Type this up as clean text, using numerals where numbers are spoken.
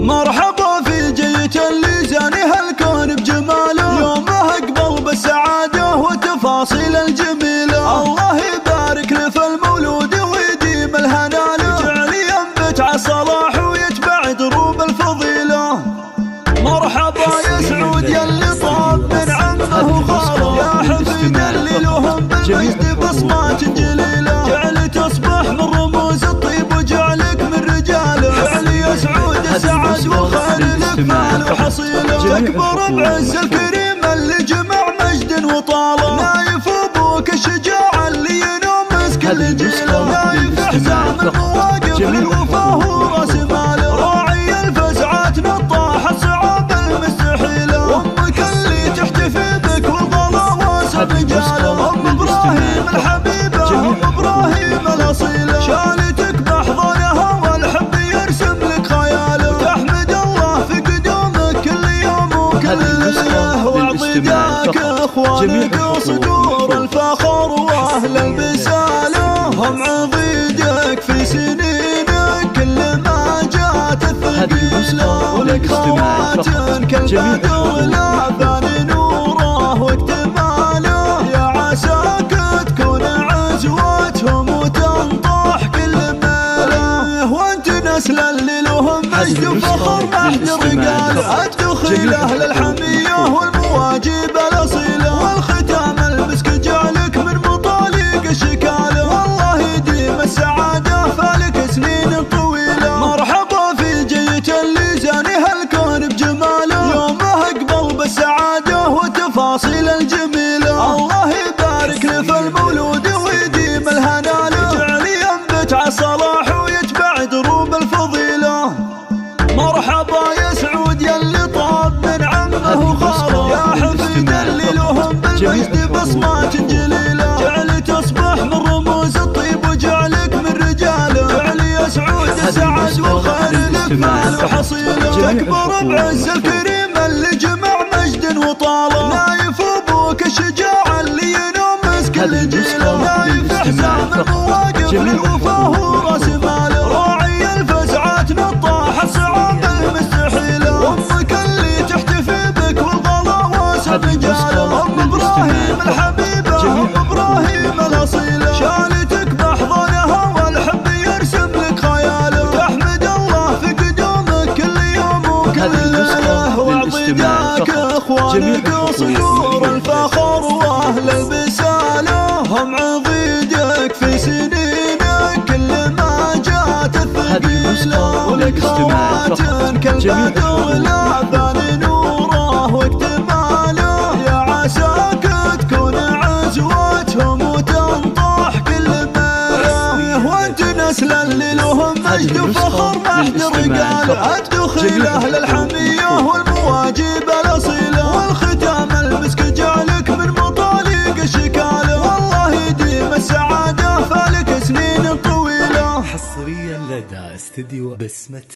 مرحبا في جيت اللي زانها الكون بجماله، يومه اقبل بالسعادة وتفاصيل الجميلة. الله يبارك له في المولود ويديم الهنا له، جعل ينبت على الصلاح ويتبع دروب الفضيلة. مرحبا يا سعود يلي طاب من عمه وخاله، يا حفيد اللي لهم بالمجد بصمات جليلة. جعل تصبح من رموز الطيب وجعلك من رجاله، جعل يا سعود السعد والخير لك مال وحصيله. تكبر بعز الكريم اللي جمع مجد وطاله، نايف ابوك الشجاع اللي ينوم مسك الجيله. نايف حزام المواقف للوفا هو راس ماله، راعي الفزعات نطاح الصعاب المستحيله. امك اللي تحتفي بك والظلا واسع رجاله، ام ابراهيم الحبيبه ام ابراهيم الاصيله. شالتك باحضانها والحب يرسم لك خياله، تحمد الله في قدومك كل يوم وكل ليله. واعطيك اخوانك وصدور الفخر واهل البساله، هم عضيدك في سنينك كل ما جات الثقيله. ولك خوات كالبدر لا بان نوره واكتماله، يا عساك تكون عزوتهم وتنطح كل ماله. وانت نسل اللي لهم مجد وفخر محد رجاله، الدخيله للحميه والمواجب الاصيله. والختام المسك جعلك من مطالق الشكاله، والله يديم السعاده فالك سنين طويله. مرحبا في جيت اللي زانها الكون بجماله، يومه اقبل بالسعاده وتفاصيل الجميله. الله يبارك له في المولود ويديم الهنا له، جعل ينبت على الصلاح ويتبع دروب الفضيله. مرحبا يا سعود يلي طاب من عمه وخاله، يا حفيد اللي لهم بالمجد بصمات جليله. جعل تصبح من رموز الطيب وجعلك من رجاله، جعل يا سعود السعد والخير لك مال وحصيله. تكبر بعز الكريم اللي جمع مجد وطاله، نايف ابوك الشجاع اللي ينوم مسك الجيله. نايف حزام المواقف للوفا هو راس ماله، راعي الفزعات نطاح الصعاب المستحيله. امك اللي تحتفي بك والظلا واسع رجاله، ام ابراهيم الحبيبه ام ابراهيم الاصيله. شالتك باحضانها والحب يرسم لك خياله، تحمد الله في قدومك كل يوم وكل ليله. واعطيك اخوانك وصدور الفخر واهل البساله، هم عضيدك في سنينك كل ما جات الثقيله. ولك خوات كالبدر لا بان نوره واكتماله، يا عساك تكون عزوتهم وتنطح كل ماله. وانت نسل اللي لهم مجد وفخر محد رجاله، الدخيله للحميه والمواجب الاصيله. والختام المسك جعلك من مطالق الشكاله، والله يديم السعاده فالك سنين طويله. حصريا لدى استديو بسمة.